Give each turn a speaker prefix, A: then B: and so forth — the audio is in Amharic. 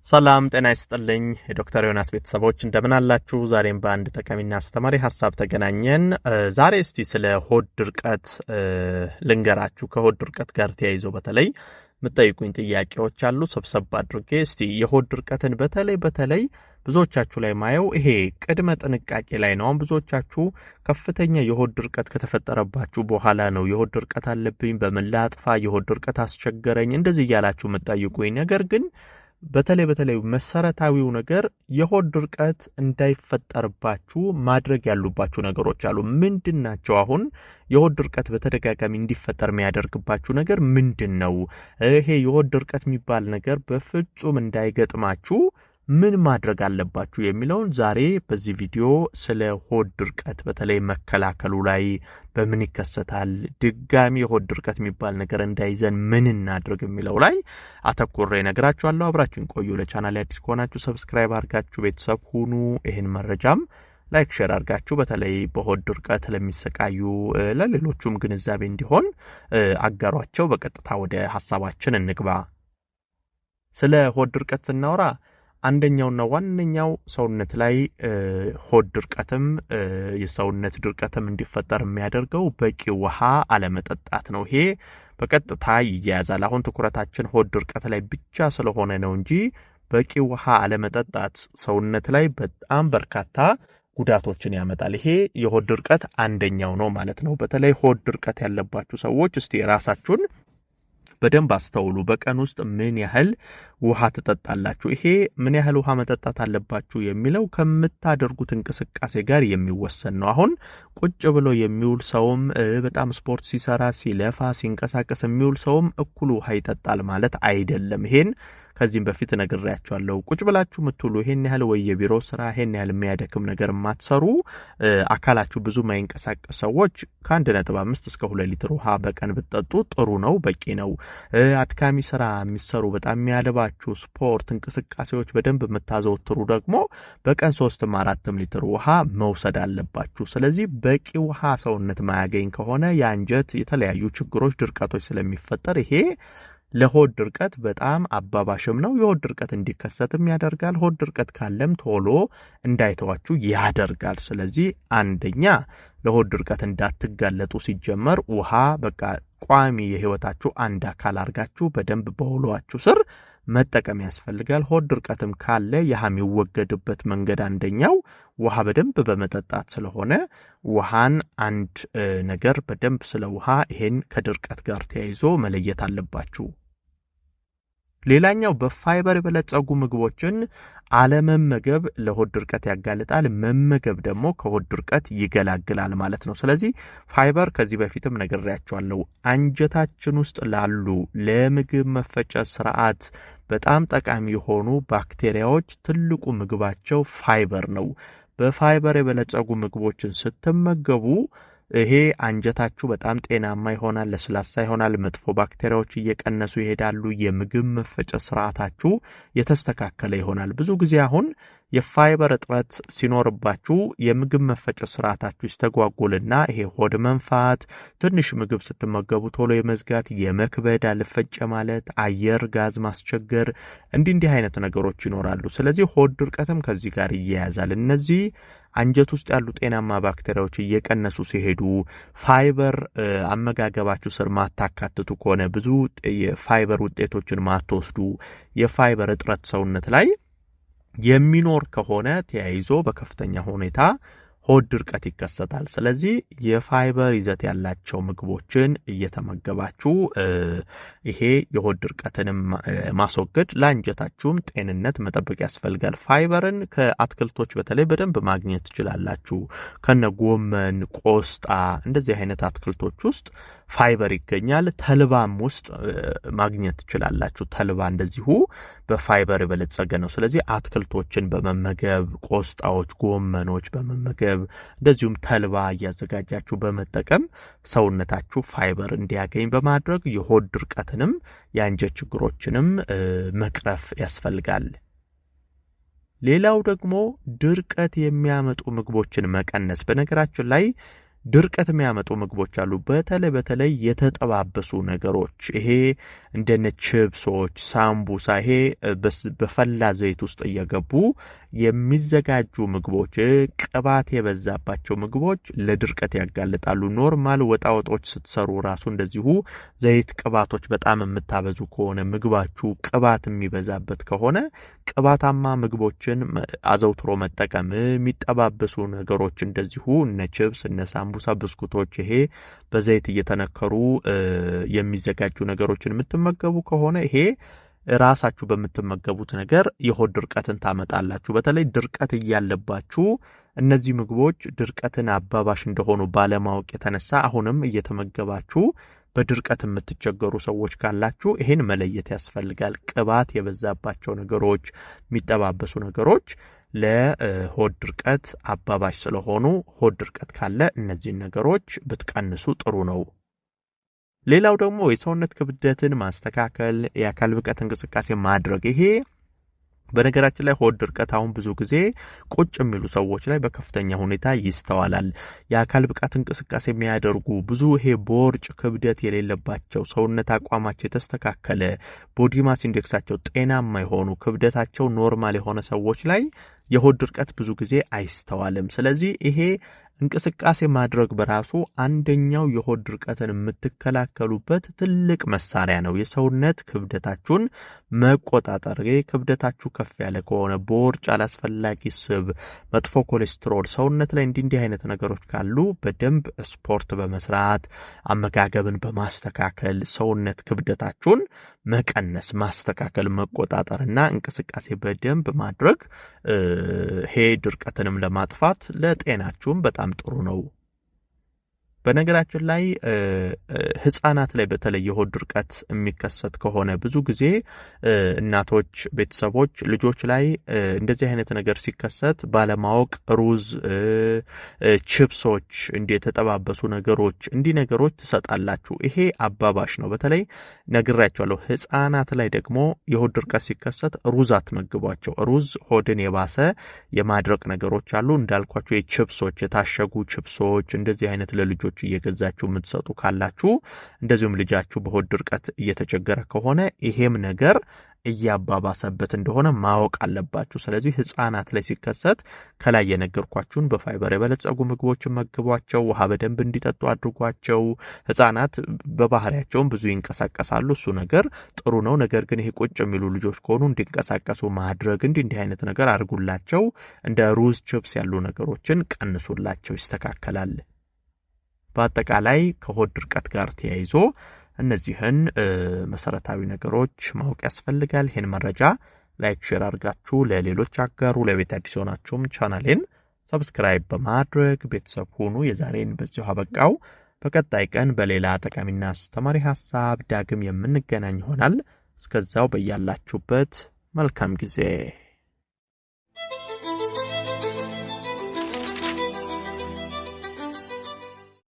A: ሰላም ጤና ይስጥልኝ የዶክተር ዮናስ ቤተሰቦች እንደምን አላችሁ? ዛሬም በአንድ ጠቃሚና አስተማሪ ሐሳብ ተገናኘን። ዛሬ እስቲ ስለ ሆድ ድርቀት ልንገራችሁ። ከሆድ ድርቀት ጋር ተያይዞ በተለይ የምትጠይቁኝ ጥያቄዎች አሉ። ሰብሰብ አድርጌ እስቲ የሆድ ድርቀትን በተለይ ብዙዎቻችሁ ላይ ማየው ይሄ ቅድመ ጥንቃቄ ላይ ነው። ብዙዎቻችሁ ከፍተኛ የሆድ ድርቀት ከተፈጠረባችሁ በኋላ ነው የሆድ ድርቀት አለብኝ በምን ላጥፋ፣ የሆድ ድርቀት አስቸገረኝ እንደዚህ እያላችሁ የምትጠይቁኝ። ነገር ግን በተለይ መሰረታዊው ነገር የሆድ ድርቀት እንዳይፈጠርባችሁ ማድረግ ያሉባችሁ ነገሮች አሉ። ምንድናቸው? አሁን የሆድ ድርቀት በተደጋጋሚ እንዲፈጠር የሚያደርግባችሁ ነገር ምንድነው? ይሄ የሆድ ድርቀት የሚባል ነገር በፍጹም እንዳይገጥማችሁ ምን ማድረግ አለባችሁ የሚለውን ዛሬ በዚህ ቪዲዮ ስለ ሆድ ድርቀት በተለይ መከላከሉ ላይ በምን ይከሰታል፣ ድጋሚ የሆድ ድርቀት የሚባል ነገር እንዳይዘን ምን እናድርግ የሚለው ላይ አተኩሬ እነግራችኋለሁ። አብራችሁን ቆዩ። ለቻናሌ አዲስ ከሆናችሁ ሰብስክራይብ አድርጋችሁ ቤተሰብ ሁኑ። ይሄን መረጃም ላይክ ሼር አድርጋችሁ በተለይ በሆድ ድርቀት ለሚሰቃዩ ለሌሎቹም ግንዛቤ እንዲሆን አጋሯቸው። በቀጥታ ወደ ሐሳባችን እንግባ። ስለ ሆድ ድርቀት ስናወራ አንደኛውና ዋነኛው ሰውነት ላይ ሆድ ድርቀትም የሰውነት ድርቀትም እንዲፈጠር የሚያደርገው በቂ ውሃ አለመጠጣት ነው። ይሄ በቀጥታ ይያያዛል። አሁን ትኩረታችን ሆድ ድርቀት ላይ ብቻ ስለሆነ ነው እንጂ በቂ ውሃ አለመጠጣት ሰውነት ላይ በጣም በርካታ ጉዳቶችን ያመጣል። ይሄ የሆድ ድርቀት አንደኛው ነው ማለት ነው። በተለይ ሆድ ድርቀት ያለባችሁ ሰዎች እስቲ ራሳችሁን በደንብ አስተውሉ። በቀን ውስጥ ምን ያህል ውሃ ትጠጣላችሁ? ይሄ ምን ያህል ውሃ መጠጣት አለባችሁ የሚለው ከምታደርጉት እንቅስቃሴ ጋር የሚወሰን ነው። አሁን ቁጭ ብሎ የሚውል ሰውም በጣም ስፖርት ሲሰራ ሲለፋ ሲንቀሳቀስ የሚውል ሰውም እኩል ውሃ ይጠጣል ማለት አይደለም። ይሄን ከዚህም በፊት ነግሬያችኋለሁ። ቁጭ ብላችሁ የምትውሉ ይሄን ያህል ወይ የቢሮ ስራ ይሄን ያህል የሚያደክም ነገር የማትሰሩ አካላችሁ ብዙ ማይንቀሳቀስ ሰዎች ከ1.5 እስከ 2 ሊትር ውሃ በቀን ብትጠጡ ጥሩ ነው፣ በቂ ነው። አድካሚ ስራ የሚሰሩ በጣም የሚያለባችሁ ስፖርት እንቅስቃሴዎች በደንብ የምታዘወትሩ ደግሞ በቀን 3-4 ሊትር ውሃ መውሰድ አለባችሁ። ስለዚህ በቂ ውሃ ሰውነት ማያገኝ ከሆነ የአንጀት የተለያዩ ችግሮች ድርቀቶች ስለሚፈጠር ይሄ ለሆድ ድርቀት በጣም አባባሽም ነው። የሆድ ድርቀት እንዲከሰትም ያደርጋል። ሆድ ድርቀት ካለም ቶሎ እንዳይተዋችሁ ያደርጋል። ስለዚህ አንደኛ ለሆድ ድርቀት እንዳትጋለጡ ሲጀመር ውሃ በቃ ቋሚ የህይወታችሁ አንድ አካል አድርጋችሁ በደንብ በውሏችሁ ስር መጠቀም ያስፈልጋል። ሆድ ድርቀትም ካለ ያህ የሚወገድበት መንገድ አንደኛው ውሃ በደንብ በመጠጣት ስለሆነ ውሃን አንድ ነገር በደንብ ስለ ውሃ ይሄን ከድርቀት ጋር ተያይዞ መለየት አለባችሁ። ሌላኛው በፋይበር የበለጸጉ ምግቦችን አለመመገብ ለሆድ ድርቀት ያጋልጣል። መመገብ ደግሞ ከሆድ ድርቀት ይገላግላል ማለት ነው። ስለዚህ ፋይበር ከዚህ በፊትም ነግሬያችኋለሁ። አንጀታችን ውስጥ ላሉ ለምግብ መፈጨት ስርዓት በጣም ጠቃሚ የሆኑ ባክቴሪያዎች ትልቁ ምግባቸው ፋይበር ነው። በፋይበር የበለጸጉ ምግቦችን ስትመገቡ ይሄ አንጀታችሁ በጣም ጤናማ ይሆናል፣ ለስላሳ ይሆናል፣ መጥፎ ባክቴሪያዎች እየቀነሱ ይሄዳሉ፣ የምግብ መፈጨት ስርዓታችሁ የተስተካከለ ይሆናል። ብዙ ጊዜ አሁን የፋይበር እጥረት ሲኖርባችሁ የምግብ መፈጨት ስርዓታችሁ ይስተጓጎልና ይሄ ሆድ መንፋት፣ ትንሽ ምግብ ስትመገቡ ቶሎ የመዝጋት፣ የመክበድ፣ አልፈጨ ማለት፣ አየር ጋዝ ማስቸገር እንዲህ አይነት ነገሮች ይኖራሉ። ስለዚህ ሆድ ድርቀትም ከዚህ ጋር ይያያዛል። እነዚህ አንጀት ውስጥ ያሉ ጤናማ ባክቴሪያዎች እየቀነሱ ሲሄዱ ፋይበር አመጋገባችሁ ስር ማታካትቱ ከሆነ ብዙ የፋይበር ውጤቶችን ማትወስዱ የፋይበር እጥረት ሰውነት ላይ የሚኖር ከሆነ ተያይዞ በከፍተኛ ሁኔታ ሆድ ድርቀት ይከሰታል። ስለዚህ የፋይበር ይዘት ያላቸው ምግቦችን እየተመገባችሁ ይሄ የሆድ ድርቀትንም ማስወገድ ለአንጀታችሁም ጤንነት መጠበቅ ያስፈልጋል። ፋይበርን ከአትክልቶች በተለይ በደንብ ማግኘት ትችላላችሁ። ከነ ጎመን፣ ቆስጣ እንደዚህ አይነት አትክልቶች ውስጥ ፋይበር ይገኛል። ተልባም ውስጥ ማግኘት ትችላላችሁ። ተልባ እንደዚሁ በፋይበር የበለጸገ ነው። ስለዚህ አትክልቶችን በመመገብ ቆስጣዎች፣ ጎመኖች በመመገብ እንደዚሁም ተልባ እያዘጋጃችሁ በመጠቀም ሰውነታችሁ ፋይበር እንዲያገኝ በማድረግ የሆድ ድርቀትንም የአንጀት ችግሮችንም መቅረፍ ያስፈልጋል። ሌላው ደግሞ ድርቀት የሚያመጡ ምግቦችን መቀነስ። በነገራችን ላይ ድርቀት የሚያመጡ ምግቦች አሉ። በተለይ የተጠባበሱ ነገሮች ይሄ እንደነ ቺፕሶች፣ ሳምቡሳ ይሄ በፈላ ዘይት ውስጥ እየገቡ የሚዘጋጁ ምግቦች፣ ቅባት የበዛባቸው ምግቦች ለድርቀት ያጋልጣሉ። ኖርማል ወጣወጦች ስትሰሩ ራሱ እንደዚሁ ዘይት፣ ቅባቶች በጣም የምታበዙ ከሆነ ምግባችሁ ቅባት የሚበዛበት ከሆነ ቅባታማ ምግቦችን አዘውትሮ መጠቀም፣ የሚጠባበሱ ነገሮች እንደዚሁ እነ ቺፕስ፣ እነ ሳምቡሳ፣ ብስኩቶች ይሄ በዘይት እየተነከሩ የሚዘጋጁ ነገሮችን የምትመገቡ ከሆነ ይሄ ራሳችሁ በምትመገቡት ነገር የሆድ ድርቀትን ታመጣላችሁ። በተለይ ድርቀት እያለባችሁ እነዚህ ምግቦች ድርቀትን አባባሽ እንደሆኑ ባለማወቅ የተነሳ አሁንም እየተመገባችሁ በድርቀት የምትቸገሩ ሰዎች ካላችሁ ይሄን መለየት ያስፈልጋል። ቅባት የበዛባቸው ነገሮች፣ የሚጠባበሱ ነገሮች ለሆድ ድርቀት አባባሽ ስለሆኑ ሆድ ድርቀት ካለ እነዚህን ነገሮች ብትቀንሱ ጥሩ ነው። ሌላው ደግሞ የሰውነት ክብደትን ማስተካከል፣ የአካል ብቃት እንቅስቃሴ ማድረግ። ይሄ በነገራችን ላይ ሆድ ድርቀት አሁን ብዙ ጊዜ ቁጭ የሚሉ ሰዎች ላይ በከፍተኛ ሁኔታ ይስተዋላል። የአካል ብቃት እንቅስቃሴ የሚያደርጉ ብዙ ይሄ ቦርጭ ክብደት የሌለባቸው ሰውነት አቋማቸው የተስተካከለ ቦዲ ማስ ኢንዴክሳቸው ጤናማ የሆኑ ክብደታቸው ኖርማል የሆነ ሰዎች ላይ የሆድ ድርቀት ብዙ ጊዜ አይስተዋልም። ስለዚህ ይሄ እንቅስቃሴ ማድረግ በራሱ አንደኛው የሆድ ድርቀትን የምትከላከሉበት ትልቅ መሳሪያ ነው። የሰውነት ክብደታችሁን መቆጣጠር። ክብደታችሁ ከፍ ያለ ከሆነ ቦርጭ፣ አላስፈላጊ ስብ፣ መጥፎ ኮሌስትሮል ሰውነት ላይ እንዲህ አይነት ነገሮች ካሉ በደንብ ስፖርት በመስራት አመጋገብን በማስተካከል ሰውነት ክብደታችሁን መቀነስ፣ ማስተካከል፣ መቆጣጠርና እንቅስቃሴ በደንብ ማድረግ ይሄ ድርቀትንም ለማጥፋት ለጤናችሁም በጣም ጥሩ ነው። በነገራችን ላይ ህፃናት ላይ በተለይ የሆድ ድርቀት የሚከሰት ከሆነ ብዙ ጊዜ እናቶች፣ ቤተሰቦች ልጆች ላይ እንደዚህ አይነት ነገር ሲከሰት ባለማወቅ ሩዝ፣ ቺፕሶች፣ የተጠባበሱ ነገሮች ነገሮች ትሰጣላችሁ። ይሄ አባባሽ ነው። በተለይ ነግራቸዋለሁ። ህፃናት ላይ ደግሞ የሆድ ድርቀት ሲከሰት ሩዝ አትመግቧቸው። ሩዝ ሆድን የባሰ የማድረቅ ነገሮች አሉ። እንዳልኳቸው የቺፕሶች፣ የታሸጉ ቺፕሶች እንደዚህ አይነት ለልጆች እየገዛችሁ የምትሰጡ ካላችሁ እንደዚሁም ልጃችሁ በሆድ ድርቀት እየተቸገረ ከሆነ ይሄም ነገር እያባባሰበት እንደሆነ ማወቅ አለባችሁ። ስለዚህ ህፃናት ላይ ሲከሰት ከላይ የነገርኳችሁን በፋይበር የበለጸጉ ምግቦችን መግቧቸው፣ ውሃ በደንብ እንዲጠጡ አድርጓቸው። ህፃናት በባህሪያቸውም ብዙ ይንቀሳቀሳሉ፣ እሱ ነገር ጥሩ ነው። ነገር ግን ይሄ ቁጭ የሚሉ ልጆች ከሆኑ እንዲንቀሳቀሱ ማድረግ እንዲህ አይነት ነገር አድርጉላቸው። እንደ ሩዝ፣ ቺፕስ ያሉ ነገሮችን ቀንሱላቸው፣ ይስተካከላል። በአጠቃላይ ከሆድ ድርቀት ጋር ተያይዞ እነዚህን መሰረታዊ ነገሮች ማወቅ ያስፈልጋል። ይህን መረጃ ላይክ፣ ሼር አድርጋችሁ ለሌሎች አጋሩ። ለቤት አዲስ ሆናችሁም ቻናሌን ሰብስክራይብ በማድረግ ቤተሰብ ሁኑ። የዛሬን በዚሁ አበቃው። በቀጣይ ቀን በሌላ ጠቃሚና አስተማሪ ሐሳብ ዳግም የምንገናኝ ይሆናል። እስከዛው በያላችሁበት መልካም ጊዜ